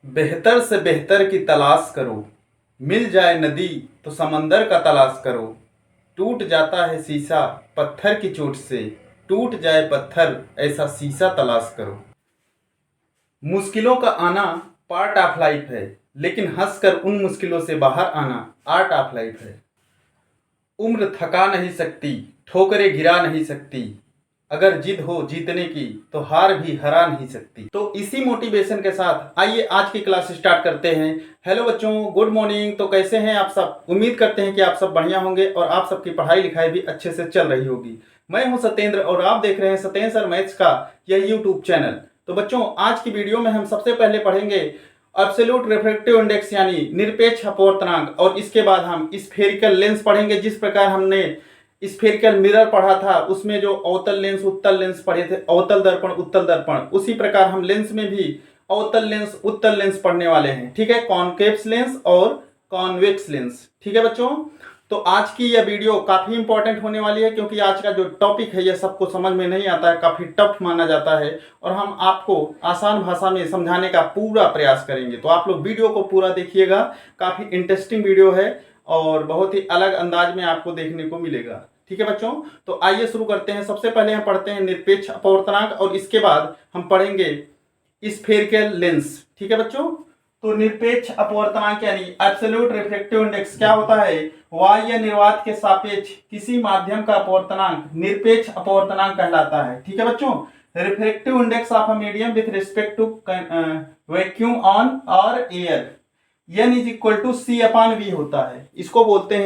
बेहतर से बेहतर की तलाश करो, मिल जाए नदी तो समंदर का तलाश करो। टूट जाता है शीशा पत्थर की चोट से, टूट जाए पत्थर ऐसा शीशा तलाश करो। मुश्किलों का आना पार्ट ऑफ लाइफ है, लेकिन हंसकर उन मुश्किलों से बाहर आना आर्ट ऑफ लाइफ है। उम्र थका नहीं सकती, ठोकरें गिरा नहीं सकती, अगर जिद हो जीतने की तो हार भी हरा नहीं सकती। तो इसी मोटिवेशन के साथ आइए आज की क्लास स्टार्ट करते हैं। हेलो बच्चों, गुड मॉर्निंग। तो कैसे हैं आप सब? उम्मीद करते हैं कि आप सब बढ़िया होंगे और आप सबकी पढ़ाई लिखाई भी अच्छे से चल रही होगी। मैं हूं सत्येंद्र और आप देख रहे हैं सत्येंद्र सर मैथ्स का यह यूट्यूब चैनल। तो बच्चों, आज की वीडियो में हम सबसे पहले पढ़ेंगे एब्सोल्यूट रिफ्रैक्टिव इंडेक्स यानी निरपेक्ष अपवर्तनांक, और इसके बाद हम स्फेरिकल लेंस पढ़ेंगे। जिस प्रकार हमने स्फेरिकल मिरर पढ़ा था उसमें जो अवतल लेंस उत्तल लेंस पढ़े थे, अवतल दर्पण उत्तल दर्पण, उसी प्रकार हम लेंस में भी अवतल लेंस उत्तल लेंस पढ़ने वाले हैं। ठीक है, कॉनकेव्स लेंस और कॉन्वेक्स लेंस। ठीक है बच्चों, तो आज की यह वीडियो काफी इंपॉर्टेंट होने वाली है, क्योंकि आज का जो टॉपिक है यह सबको समझ में नहीं आता है, काफी टफ माना जाता है, और हम आपको आसान भाषा में समझाने का पूरा प्रयास करेंगे। तो आप लोग वीडियो को पूरा देखिएगा, काफी इंटरेस्टिंग वीडियो है और बहुत ही अलग अंदाज में आपको देखने को मिलेगा। ठीक है बच्चों, तो आइए शुरू करते हैं। सबसे पहले हम पढ़ते हैं निरपेक्ष अपवर्तनांक और इसके बाद हम पढ़ेंगे स्फेरिकल लेंस। ठीक है बच्चों, तो निरपेक्ष अपवर्तनांक यानी एब्सोल्यूट रिफ्रैक्टिव इंडेक्स क्या होता है? बाह्य निर्वात के सापेक्ष किसी माध्यम का अपवर्तनांक निरपेक्ष अपवर्तनांक कहलाता है। ठीक है बच्चों, refractive index of a medium with respect to vacuum on और air n is equal to c upon v होता है। इसको बोलते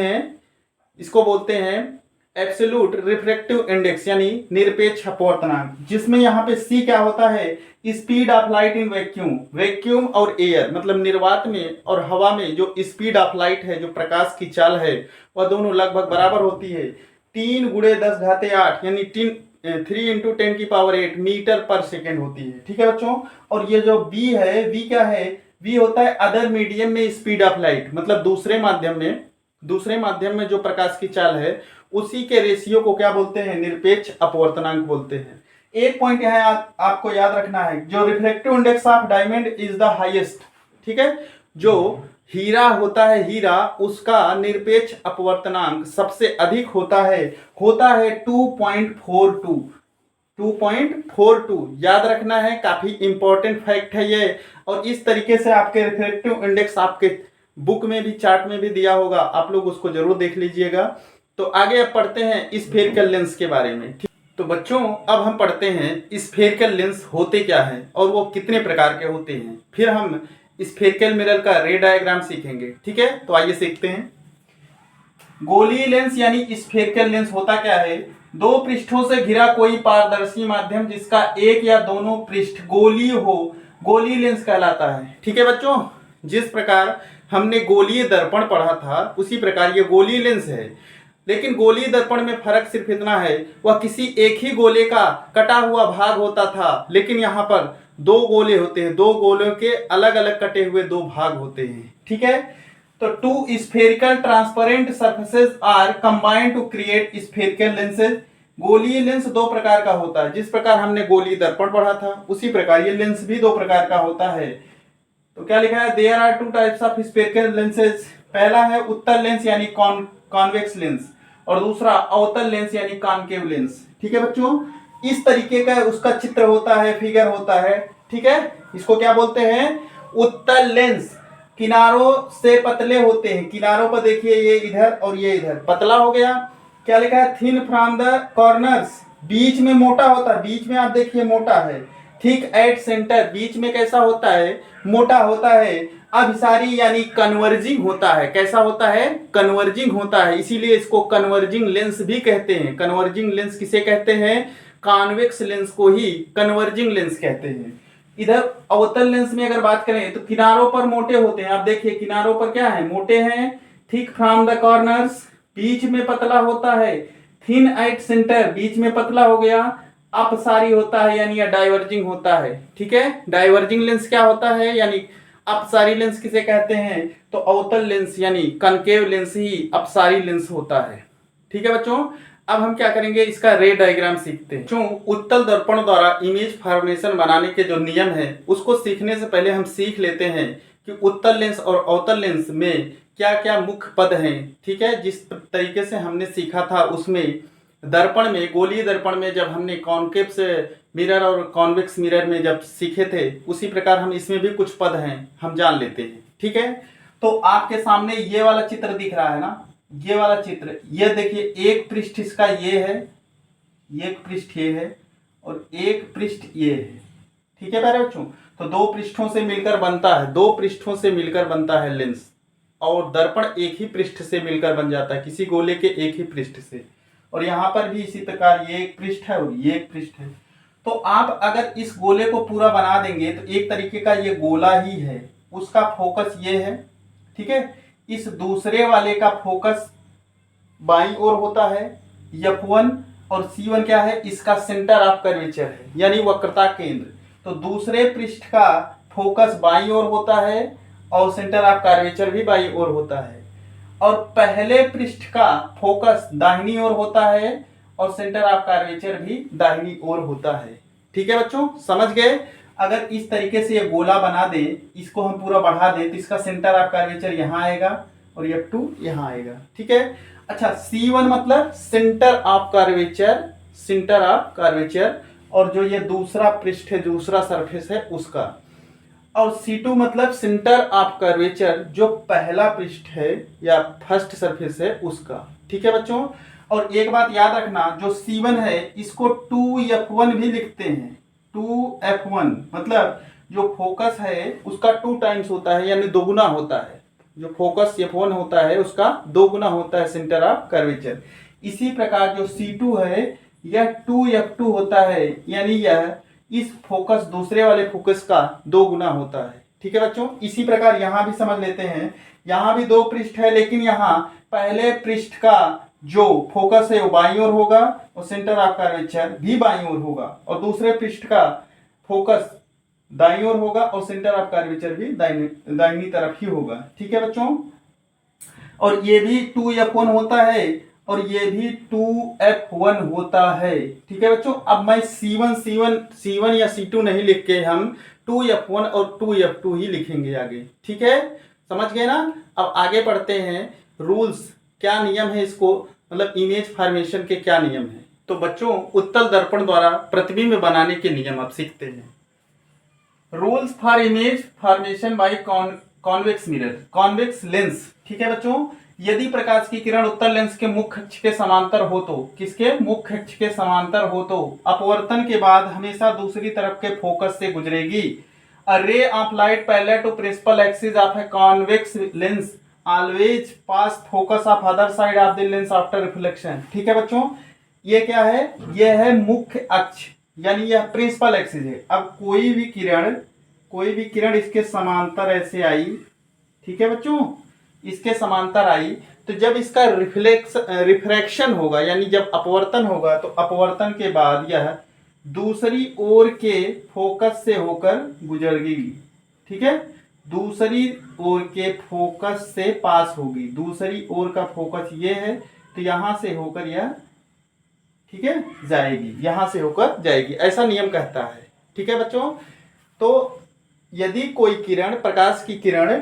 हैं एब्सोल्यूट रिफ्रैक्टिव इंडेक्स यानी निरपेक्ष अपवर्तनांक, जिसमें यहाँ पे सी क्या होता है? Speed of light in vacuum और एयर, मतलब निर्वात में और हवा में जो स्पीड ऑफ लाइट है, जो प्रकाश की चाल है, वह दोनों लगभग बराबर होती है। 3 गुणे 10 घाते 8 यानी 3 इंटू 10 की पावर 8 मीटर पर सेकेंड होती है। ठीक है बच्चों, और ये जो v है, v क्या है? v होता है अदर मीडियम में स्पीड ऑफ लाइट, मतलब दूसरे माध्यम में जो प्रकाश की चाल है उसी के रेशियो को क्या बोलते हैं? निरपेक्ष अपवर्तनांक बोलते हैं। एक पॉइंट यहाँ आपको याद रखना है, जो refractive index of diamond is the highest. ठीक है, जो हीरा होता है, हीरा, उसका निरपेक्ष अपवर्तनांक सबसे अधिक होता है 2.42। 2.42 याद रखना है, काफी इंपॉर्टेंट फैक्ट है ये। और इस तरीके से आपके रिफ्रैक्टिव इंडेक्स आपके बुक में भी, चार्ट में भी दिया होगा, आप लोग उसको जरूर देख लीजिएगा। तो आगे अब पढ़ते हैं स्फेरिकल लेंस के बारे में। तो बच्चों, अब हम पढ़ते हैं स्फेरिकल लेंस होते क्या हैं और वो कितने प्रकार के होते हैं। फिर हम स्फेरिकल मिरर का रे डायग्राम सीखेंगे। ठीक है, तो आइए सीखते हैं। गोलीय लेंस यानी स्फेरिकल लेंस होता क्या है? दो पृष्ठों से घिरा कोई पारदर्शी माध्यम जिसका एक या दोनों पृष्ठ गोलीय हो, गोलीय लेंस कहलाता है। ठीक है बच्चों, जिस प्रकार हमने गोलीय दर्पण पढ़ा था उसी प्रकार ये गोलीय लेंस है, लेकिन गोलीय दर्पण में फर्क सिर्फ इतना है, वह किसी एक ही गोले का कटा हुआ भाग होता था, लेकिन यहाँ पर दो गोले होते हैं, दो गोलों के अलग अलग कटे हुए दो भाग होते हैं। ठीक है, तो two spherical transparent surfaces are combined to create spherical lenses. गोलीय लेंस दो प्रकार का होता है, जिस प्रकार हमने गोलीय दर्पण पढ़ा था उसी प्रकार ये लेंस भी दो प्रकार का होता है। तो क्या लिखा है? There are 2 types of spherical lenses. पहला है उत्तल लेंस यानी कॉन्वेक्स लेंस, और दूसरा अवतल लेंस यानी कॉनकेव लेंस। ठीक है बच्चों, इस तरीके का उसका चित्र होता है, फिगर होता है। ठीक है, इसको क्या बोलते हैं? उत्तल लेंस किनारों से पतले होते हैं। किनारों पर देखिए, ये इधर और ये इधर पतला हो गया। क्या लिखा है? थिन फ्रॉम द कॉर्नर्स, बीच में मोटा होता है, बीच में आप देखिए मोटा है। थिक एट सेंटर, बीच में कैसा होता है? मोटा होता है। अभिसारी यानी कन्वर्जिंग होता है। कैसा होता है? कन्वर्जिंग होता है, इसीलिए इसको कन्वर्जिंग लेंस भी कहते हैं। कन्वर्जिंग लेंस किसे कहते हैं? कॉन्वेक्स लेंस को ही कन्वर्जिंग लेंस कहते हैं। इधर अवतल लेंस में अगर बात करें तो किनारों पर मोटे होते हैं। आप देखिए किनारों पर क्या है? मोटे हैं। थिक फ्रॉम द कॉर्नर्स, बीच में पतला होता है। थिन एट सेंटर, बीच में पतला हो गया। अपसारी होता है यानी डाइवर्जिंग होता है। ठीक है, डाइवर्जिंग लेंस क्या होता है यानी अपसारी लेंस किसे कहते हैं? तो अवतल लेंस यानी कनकेव लेंस ही अपसारी लेंस होता है। ठीक है बच्चों, अब हम क्या करेंगे, इसका रे डायग्राम सीखते हैं। जो उत्तल दर्पण द्वारा इमेज फॉर्मेशन बनाने के जो नियम है उसको सीखने से पहले हम सीख लेते हैं कि उत्तल लेंस और अवतल लेंस में क्या क्या मुख्य पद हैं। ठीक है, जिस तरीके से हमने सीखा था उसमें दर्पण में, गोलीय दर्पण में जब हमने कॉन्केव मिरर और कॉन्वेक्स मिरर में जब सीखे थे, उसी प्रकार हम इसमें भी कुछ पद हैं हम जान लेते हैं। ठीक है, तो आपके सामने ये वाला चित्र दिख रहा है ना, ये वाला चित्र, ये देखिए एक पृष्ठ इसका ये है, एक पृष्ठ ये है और एक पृष्ठ ये है। ठीक है प्यारे बच्चों, तो दो पृष्ठों से मिलकर बनता है, दो पृष्ठों से मिलकर बनता है लेंस, और दर्पण एक ही पृष्ठ से मिलकर बन जाता है, किसी गोले के एक ही पृष्ठ से। और यहाँ पर भी इसी प्रकार ये एक पृष्ठ है और ये एक पृष्ठ है। तो आप अगर इस गोले को पूरा बना देंगे तो एक तरीके का ये गोला ही है, उसका फोकस ये है। ठीक है, इस दूसरे वाले का फोकस बाईं ओर होता है F1, और C1 क्या है, इसका सेंटर ऑफ कर्वेचर है, यानी वक्रता केंद्र। तो दूसरे पृष्ठ का फोकस बाईं ओर होता है और सेंटर ऑफ कर्वेचर भी बाईं ओर होता है, और पहले पृष्ठ का फोकस दाहिनी ओर होता है और सेंटर ऑफ कर्वेचर भी दाहिनी ओर होता है। ठीक है बच्चों, समझ गए। अगर इस तरीके से ये गोला बना दें, इसको हम पूरा बढ़ा दें, तो इसका सेंटर ऑफ कर्वेचर यहाँ आएगा और F2 यहाँ आएगा। ठीक है, अच्छा C1 मतलब centre of curvature, centre of curvature, और जो ये दूसरा पृष्ठ है, दूसरा सरफेस है उसका, और C2 मतलब सेंटर ऑफ कर्वेचर, जो पहला पृष्ठ है या फर्स्ट सरफेस है उसका। ठीक है बच्चों, और एक बात याद रखना, जो C1 है इसको 2F1 भी लिखते हैं। 2F1 मतलब जो फोकस है उसका 2 टाइम्स होता है, यानी दोगुना होता है। जो फोकस F1 होता है उसका दोगुना होता है सेंटर ऑफ कर्वेचर। इसी प्रकार जो C2 है यह 2F2 होता है, यानी यह इस फोकस, दूसरे वाले फोकस का 2 गुना होता है। ठीक है बच्चों, इसी प्रकार यहाँ भी समझ लेते हैं। यहाँ भी 2 पृष्ठ है, लेकिन यहाँ पहले पृष्ठ का जो फोकस है वो बाईं ओर होगा और सेंटर ऑफ कर्वेचर भी बाईं ओर होगा, और दूसरे पृष्ठ का फोकस दाईं ओर होगा और सेंटर ऑफ कर्वेचर भी दाहिनी तरफ ही होगा। ठीक है बच्चों, और ये भी 2F1 होता है और ये भी 2F1 होता है। ठीक है बच्चों, अब मैं C1 या C2 नहीं लिख के हम 2F1 और 2F2 ही लिखेंगे आगे। ठीक है, समझ गए ना। अब आगे पढ़ते हैं, रूल्स क्या नियम है, इसको मतलब इमेज फॉर्मेशन के क्या नियम है। तो बच्चों उत्तल दर्पण द्वारा प्रतिबिंब बनाने के नियम अब सीखते हैं। Rules for image formation by convex mirror, convex lens. ठीक है बच्चों, यदि प्रकाश की किरण उत्तल लेंस के मुख्य अक्ष के समांतर हो तो, किसके मुख्य अक्ष के समांतर हो तो अपवर्तन के बाद हमेशा दूसरी तरफ के फोकस से गुजरेगी। A ray of light parallel to principal axis of a convex lens always pass focus of other side of the lens after reflection. ठीक है बच्चों, ये क्या है, ये है मुख्य अक्ष, यानी यह प्रिंसिपल एक्सिस है। अब कोई भी किरण इसके समांतर ऐसे आई, ठीक है बच्चों, इसके समांतर आई, तो जब इसका रिफ्रैक्शन होगा, यानी जब अपवर्तन होगा, तो अपवर्तन के बाद यह दूसरी ओर के फोकस से होकर गुजरेगी। ठीक है, दूसरी ओर के फोकस से पास होगी, दूसरी ओर का फोकस ये है, तो यहां से होकर यह, ठीक है, जाएगी, यहां से होकर जाएगी, ऐसा नियम कहता है। ठीक है बच्चों, तो यदि कोई किरण, प्रकाश की किरण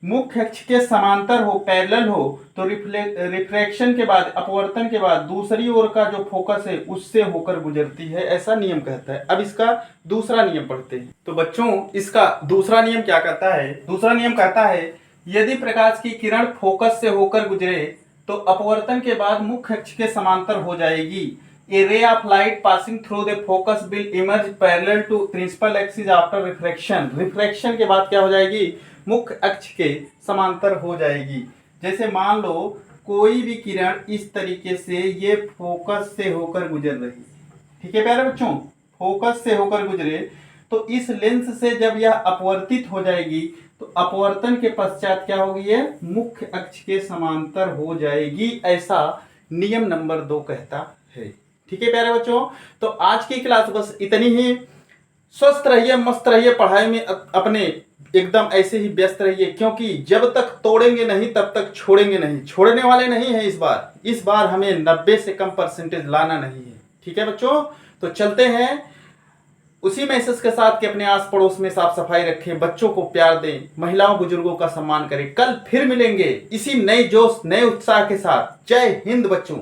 मुख्य अक्ष के समांतर हो, पैरेलल हो, तो रिफ्रैक्शन के बाद, अपवर्तन के बाद दूसरी ओर का जो फोकस है उससे होकर गुजरती है, ऐसा नियम कहता है। अब इसका दूसरा नियम पढ़ते हैं। तो बच्चों इसका दूसरा नियम क्या कहता है, दूसरा नियम कहता है यदि प्रकाश की किरण फोकस से होकर गुजरे तो अपवर्तन के बाद मुख्य अक्ष के समांतर हो जाएगी। A ray of light passing through the focus will emerge parallel to principal axis after refraction. Refraction के बाद क्या हो जाएगी, मुख्य अक्ष के समांतर हो जाएगी। जैसे मान लो कोई भी किरण इस तरीके से ये फोकस से होकर गुजर रही है, ठीक है प्यारे बच्चों, फोकस से होकर गुजरे, तो इस लेंस से जब यह अपवर्तित हो जाएगी तो अपवर्तन के पश्चात क्या होगी, ये मुख्य अक्ष के समांतर हो जाएगी, ऐसा नियम नंबर 2 कहता है। ठीक है प्यारे बच्चों, तो आज की क्लास बस इतनी ही। स्वस्थ रहिए, मस्त रहिए, पढ़ाई में अपने एकदम ऐसे ही व्यस्त रहिए, क्योंकि जब तक तोड़ेंगे नहीं तब तक छोड़ेंगे नहीं। छोड़ने वाले नहीं है इस बार हमें 90 से कम परसेंटेज लाना नहीं है। ठीक है बच्चों, तो चलते हैं उसी मैसेज के साथ कि अपने आस पड़ोस में साफ सफाई रखें, बच्चों को प्यार दें, महिलाओं बुजुर्गों का सम्मान करें। कल फिर मिलेंगे इसी नए जोश नए उत्साह के साथ। जय हिंद बच्चों।